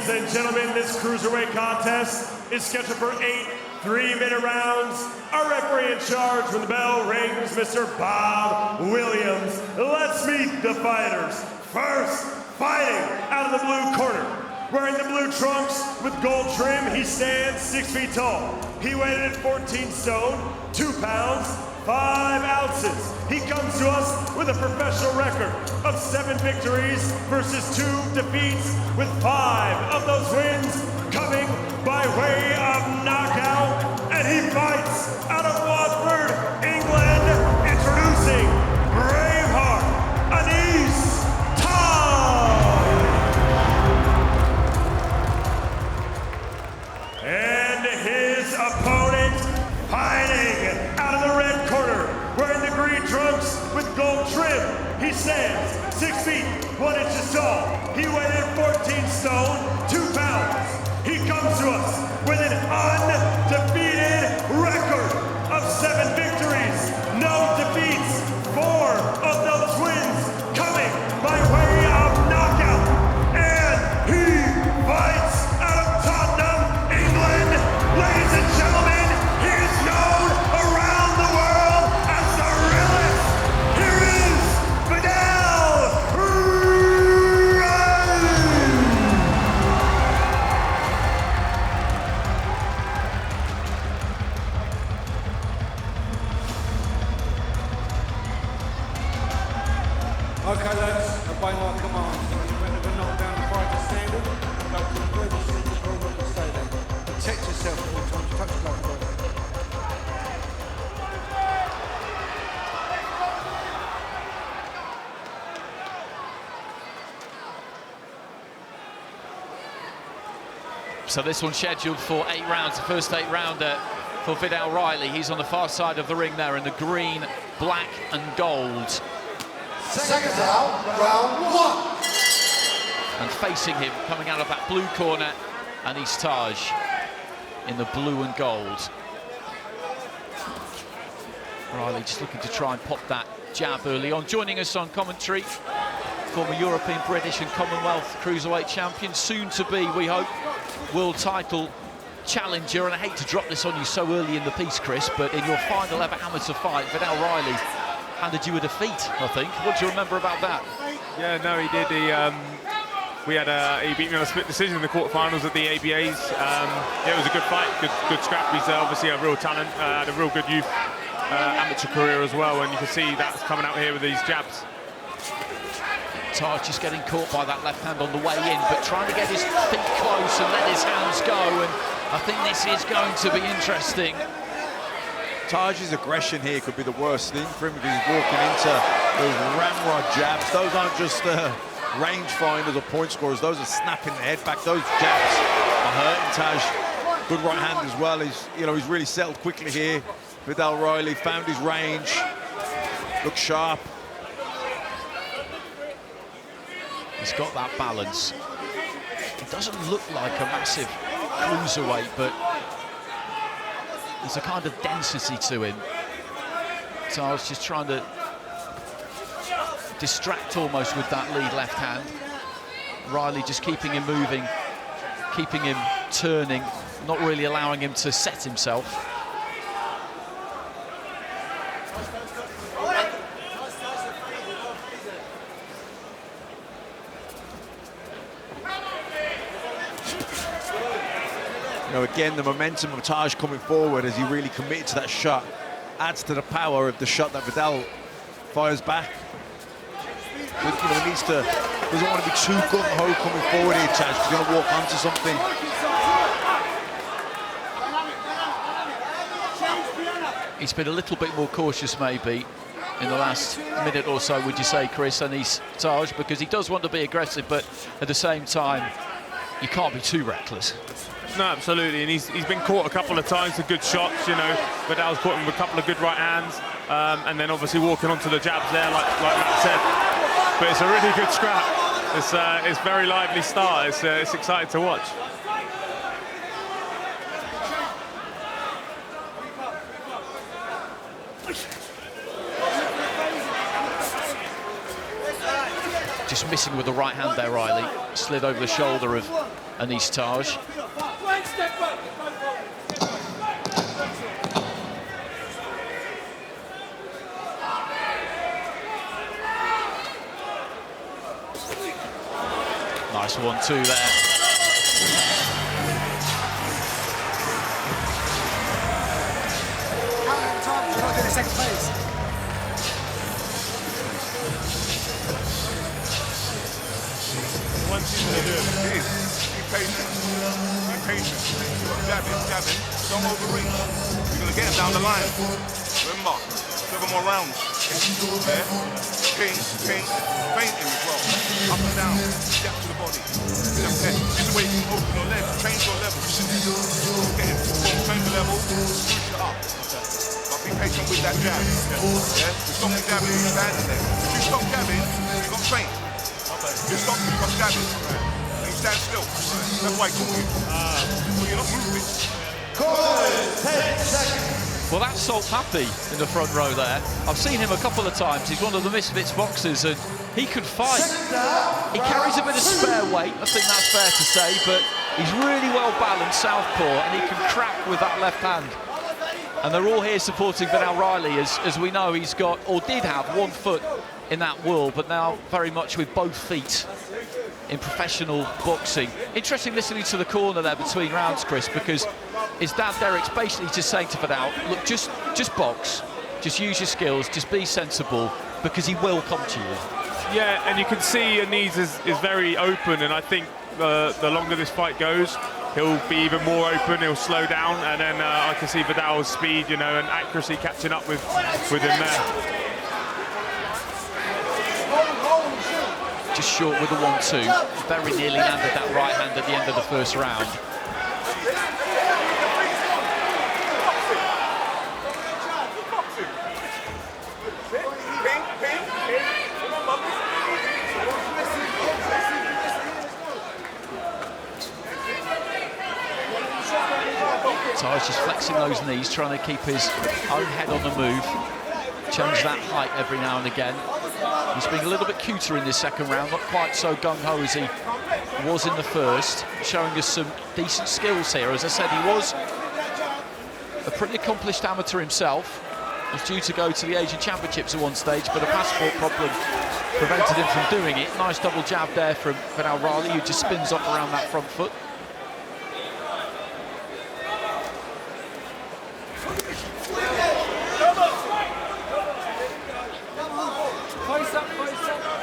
Ladies and gentlemen, this cruiserweight contest is scheduled for 8 3-minute rounds. Our referee in charge when the bell rings, Mr. Bob Williams. Let's meet the fighters. First, fighting out of the blue corner. Wearing the blue trunks with gold trim, he stands 6 feet tall. He weighed at 14 stone, 2 pounds, 5 ounces. He comes to us with a professional record of 7 victories versus 2 defeats, with 5 of those wins coming by way of knockout. And he fights out of Watford, England, introducing Braveheart, Anis Taj. And his opponent, fighting out of the red corner, wearing the green trunks with gold trim. He stands 6 feet, 1 inch tall. He weighed in 14 stone, 2 pounds. He comes to us with an undefeated record of 7 victories, no defeats, 4 of those wins coming by way of knockout. And he fights out of Tottenham, England. Ladies and gentlemen, he is known around the world as the realest. Here is Viddal. Okay, lads, obey my commands. When you're ready to knock down the fighter standard, go to the furthest seat of the room and stay there. Protect yourself all the time. Touch the glove. So this one's scheduled for 8 rounds, the first 8-rounder for Viddal Riley. He's on the far side of the ring there in the green, black and gold. Seconds out, round 1. And facing him, coming out of that blue corner, Anis Taj in the blue and gold. Riley just looking to try and pop that jab early on. Joining us on commentary, former European, British and Commonwealth cruiserweight champion, soon to be, we hope, world title challenger. And I hate to drop this on you so early in the piece, Chris, but in your final ever amateur fight, Viddal Riley handed you a defeat, I think. What do you remember about that? Yeah, no, he did. He beat me on a split decision in the quarterfinals at the ABAs. It was a good fight, good scrap. He's obviously a real talent, had a real good youth amateur career as well, and you can see that's coming out here with these jabs. Taj just getting caught by that left hand on the way in, but trying to get his feet close and let his hands go, and I think this is going to be interesting. Taj's aggression here could be the worst thing for him because he's walking into those ramrod jabs. Those aren't just range finders or point scorers, those are snapping the head back. Those jabs are hurting Taj. Good right hand as well. He's really settled quickly here. Viddal Riley found his range, looks sharp. He's got that balance. He doesn't look like a massive cruiserweight, but there's a kind of density to him. So I was just trying to distract almost with that lead left hand. Riley just keeping him moving, keeping him turning, not really allowing him to set himself. Again, the momentum of Taj coming forward as he really committed to that shot adds to the power of the shot that Viddal fires back. But, he doesn't want to be too gung-ho coming forward here, Taj. He's going to walk onto something. He's been a little bit more cautious, maybe, in the last minute or so, would you say, Chris, Anis Taj, because he does want to be aggressive, but at the same time, you can't be too reckless. No, absolutely, and he's been caught a couple of times with good shots, Viddal's caught him with a couple of good right hands, and then obviously walking onto the jabs there, like Matt said. But it's a really good scrap. It's very lively start. It's exciting to watch. Just missing with the right hand there, Riley. Slid over the shoulder of Anis Taj. Nice 1-2 there. Second phase. One thing to do is be patient. Be patient. Jabbing. Don't overreach. You're going to get him down the line. Remember, 7 more rounds. Yeah? Ping, fainting as well. Up and down, step to the body. Just this way you can open your legs, change your level. Get him, change the level, push it up. But be patient with that jab. Yeah? To stop the jabbing, you stand there. If you stop jabbing, you got faint. You stop jabbing. And you stand still. That's why I call you. Well, you're not moving. 10 seconds. Well, that's Salt Happy in the front row there. I've seen him a couple of times. He's one of the misfits boxers, and he could fight. He carries a bit of spare weight, I think that's fair to say, but he's really well balanced southpaw, and he can crack with that left hand. And they're all here supporting Viddal Riley, as we know he's got, or did have, 1 foot in that world, but now very much with both feet in professional boxing. Interesting listening to the corner there between rounds, Chris, because his dad Derek's basically just saying to Viddal, look, just box, just use your skills, just be sensible, because he will come to you. Yeah, and you can see Anis is very open, and I think the longer this fight goes, he'll be even more open, he'll slow down, and then I can see Viddal's speed, you know, and accuracy catching up with him there. Just short with the 1-2. Very nearly landed that right hand at the end of the first round. Taj just flexing those knees, trying to keep his own head on the move. Change that height every now and again. He's being a little bit cuter in this second round, not quite so gung-ho as he was in the first, showing us some decent skills here. As I said, he was a pretty accomplished amateur himself. He was due to go to the Asian Championships at one stage, but a passport problem prevented him from doing it. Nice double jab there from Viddal Riley, who just spins up around that front foot.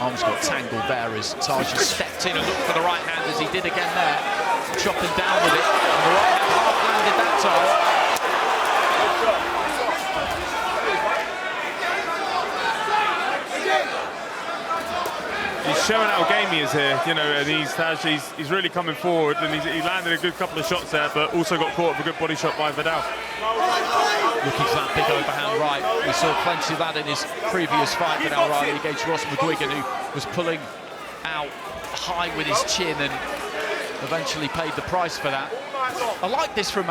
Arms got tangled there as Taj just stepped in and looked for the right hand, as he did again there, chopping down with it. And the right hand half landed that time. He's showing how game he is here, you know, and he's really coming forward, and he landed a good couple of shots there, but also got caught with a good body shot by Viddal. Looking for that big overhand right. We saw plenty of that in his previous fight, Viddal Riley against Ross McGuigan, who was pulling out high with his chin and eventually paid the price for that. I like this from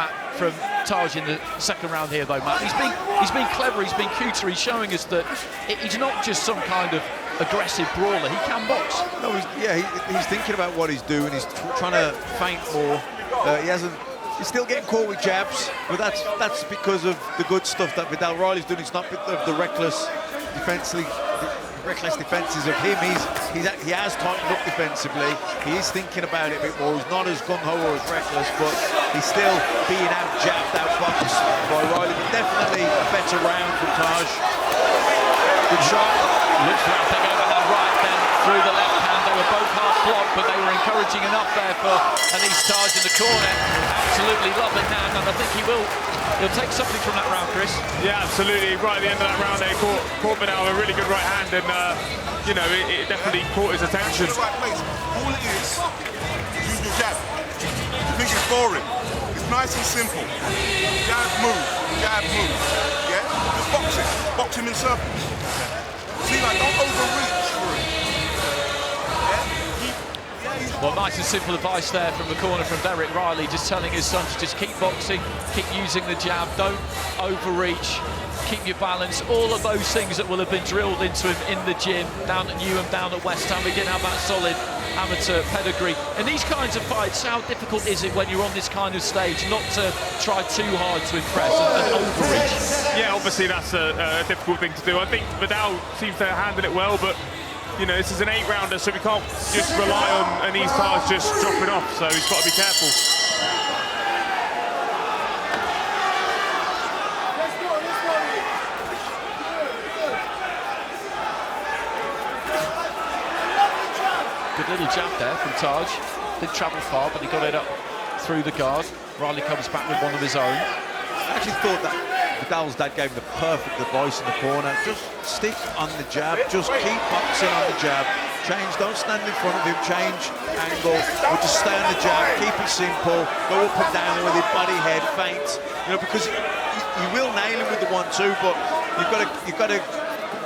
Taj in the second round here, though, Matt. He's been clever, he's been cuter, he's showing us that he's not just some kind of aggressive brawler, he can box. No, he's thinking about what he's doing. He's trying to feint more. He's still getting caught with jabs, but that's because of the good stuff that Viddal Riley's doing. It's not of the reckless defenses of him. He has tightened up defensively. He is thinking about it a bit more. He's not as gung-ho or as reckless, but he's still being out-jabbed, out-boxed by Riley. But definitely a better round from Taj. Good shot. Looks for that big overhand right, then through the left hand. They were both half blocked, but they were encouraging enough there for Anis Taj in the corner. Absolutely lovely hand, and I think he'll take something from that round, Chris. Yeah, absolutely. Right at the end of that round, they caught Viddal with a really good right hand, and you know, it definitely caught his attention. Right place. All it is use your jab. You think it's boring? It's nice and simple. Jab, move. Jab, move. Yeah? Just box it. Box him in circles. See, like, don't overreach for it. Yeah? Well, nice and simple advice there from the corner from Derek Riley, just telling his son to just keep boxing, keep using the jab, don't overreach, keep your balance, all of those things that will have been drilled into him in the gym, down at Newham, down at West Ham. He didn't have that solid amateur pedigree. In these kinds of fights, how difficult is it when you're on this kind of stage not to try too hard to impress and overreach? Yeah, obviously that's a difficult thing to do. I think Viddal seems to handle it well, but you know, this is an 8-rounder, so we can't just rely on Anis Taj just dropping off, so he's got to be careful. Good little jab there from Taj. Didn't travel far, but he got it up through the guard. Riley comes back with one of his own. I actually thought that Viddal's dad gave him the perfect advice in the corner. Just stick on the jab, just keep boxing on the jab. Change, don't stand in front of him, change angle, or just stay on the jab, keep it simple, go up and down with it, body, head, feint. You know, because you will nail him with the 1-2, but you've got to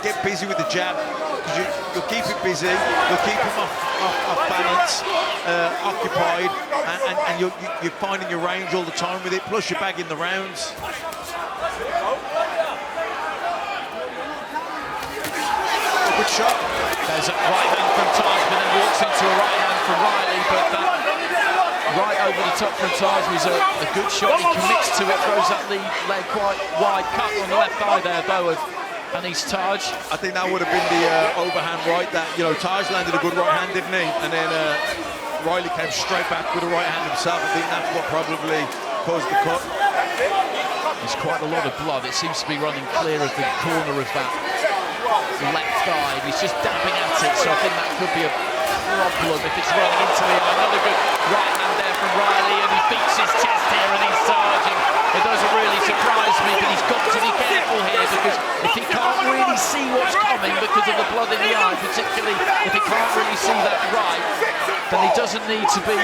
get busy with the jab. Because you'll keep it busy, you'll keep him off balance, occupied, and you're finding your range all the time with it, plus you're bagging the rounds. A good shot. There's a right hand from Taj, but then walks into a right hand from Riley, but that right over the top from Taj was a good shot. He commits to it, throws that leg quite wide, cut on the left eye there, though, and he's Taj. I think that would have been the overhand right that, you know, Taj landed a good right hand, didn't he? And then Riley came straight back with a right hand himself. I think that's what probably caused the cut. There's quite a lot of blood. It seems to be running clear of the corner of that left eye. He's just dabbing at it, so I think that could be a problem if it's running into him. Another good right hand there from Riley, and he beats his chest here, and he's charging. It doesn't really surprise me, but he's got to be careful here, because if he can't really see what's coming because of the blood in the eye, particularly if he can't really see that right, then he doesn't need to be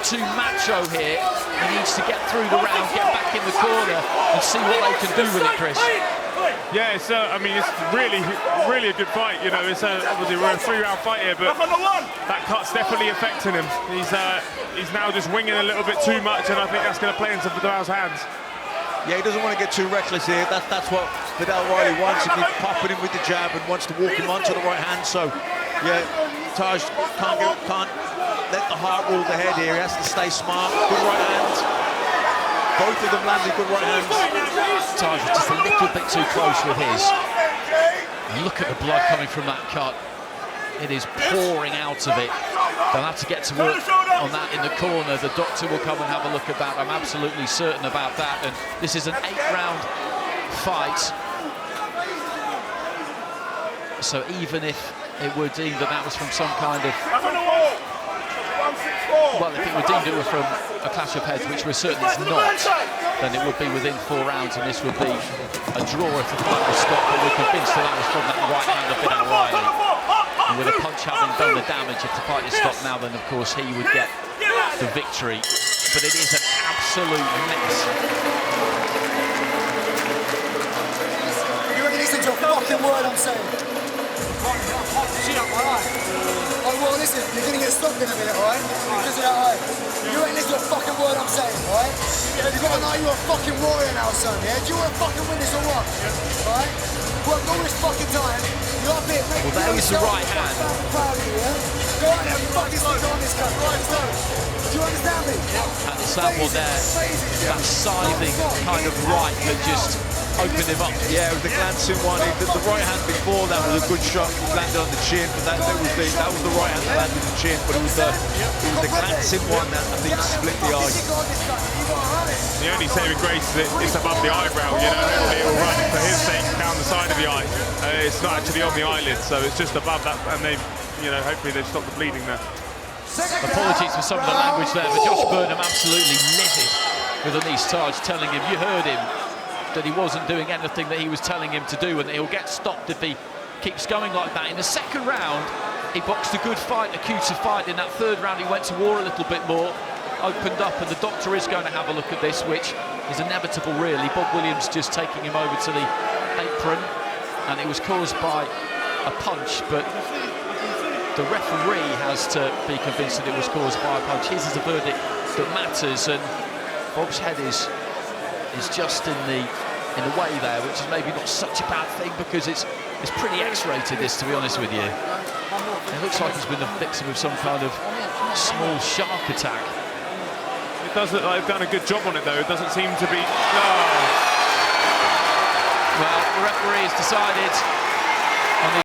too macho here. He needs to get through the round, get back in the corner, and see what they can do with it, Chris. Yeah, I mean, it's really a good fight. You know, it's obviously we're a 3-round fight here, but that cut's definitely affecting him. He's now just winging a little bit too much, and I think that's going to play into Viddal's hands. Yeah, he doesn't want to get too reckless here. That's what Viddal Riley wants. He keeps popping him with the jab and wants to walk him onto the right hand. So, yeah, Taj can't let the heart rule the head here. He has to stay smart. Good right hand. Both of them landed good right hands. Taj was just a little bit too close with his. And look at the blood coming from that cut. It is pouring out of it. They'll have to get to work on that in the corner. The doctor will come and have a look at that. I'm absolutely certain about that. And this is an 8-round fight. So even if it were deemed that was from some kind of... Well, if it were deemed it was from a clash of heads, which we're certain it's not, then it would be within 4 rounds, and this would be a draw if the fight was stopped. But we're convinced that was from that right hand of Viddal Riley. And with a punch having done the damage, if the fight is stopped now, then of course he would get the victory. But it is an absolute mess. You ready to listen to a fucking word I'm saying? Shut up, alright? Oh, well, listen, you're gonna get stopped in a minute, alright? Because of that eye. You ain't listening to a fucking word I'm saying, alright? You gotta know you're a fucking warrior now, son, yeah? Do you wanna fucking win this or what? Alright? Worked all this fucking time. You're up here, mate. Well, that was the right hand. Proud of you, yeah? Go out there and fucking stick on this cunt, right? Do you understand me? And it's that one there, that scything kind of right that just opened him up. Yeah, it was the glancing one. The right hand before that was a good shot. He landed on the chin, but that was the right hand that landed on the chin. But it was the glancing one that I think split the eye. The only saving grace is it's above the eyebrow. You know, it will run for his sake down the side of the eye. It's not actually on the eyelid, so it's just above that, and they, you know, hopefully they've stopped the bleeding there. Apologies for some of the language there, but Josh Burnham absolutely livid with Anis Taj telling him, you heard him, that he wasn't doing anything that he was telling him to do, and that he'll get stopped if he keeps going like that. In the second round, he boxed a good fight, a cuter fight. In that third round, he went to war a little bit more, opened up, and the doctor is going to have a look at this, which is inevitable, really. Bob Williams just taking him over to the apron, and it was caused by a punch, but the referee has to be convinced that it was caused by a punch. His is a verdict that matters, and Bob's head is just in the in the way there, which is maybe not such a bad thing because it's pretty X-rated, this, to be honest with you. It looks like he's been the victim of some kind of small shark attack. It does look like they've done a good job on it, though. It doesn't seem to be... Well, the referee has decided on the...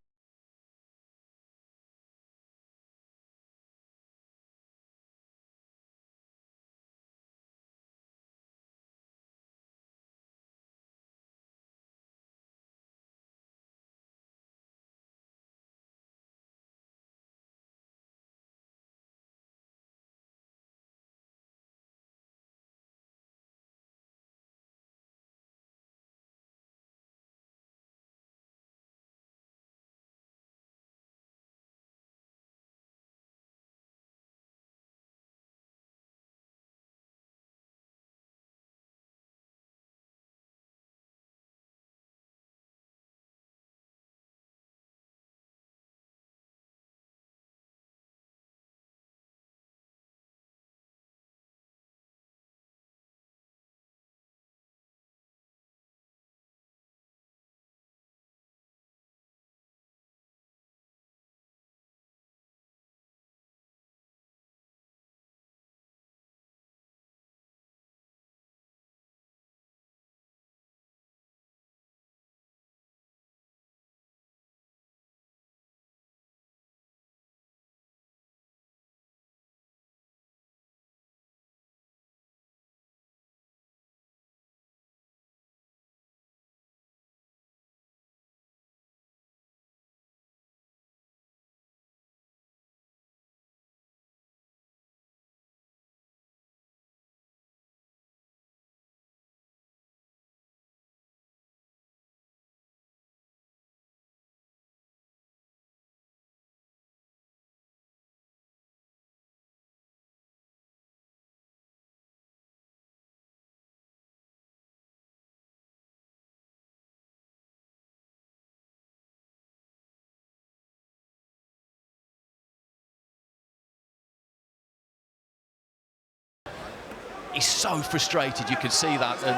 He's so frustrated, you can see that, and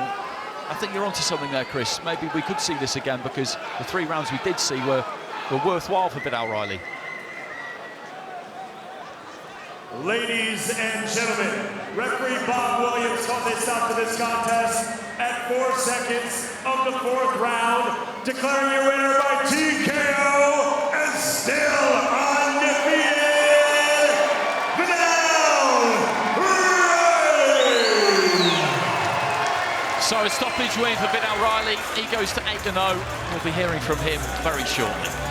I think you're onto something there, Chris. Maybe we could see this again because the 3 rounds we did see were worthwhile for Viddal Riley. Ladies and gentlemen, referee Bob Williams called this out to this contest at 4 seconds of the 4th round, declaring your winner by TKO and still undefeated, Viddal Riley! So a stoppage win for Viddal Riley. He goes to 8-0. We'll be hearing from him very shortly.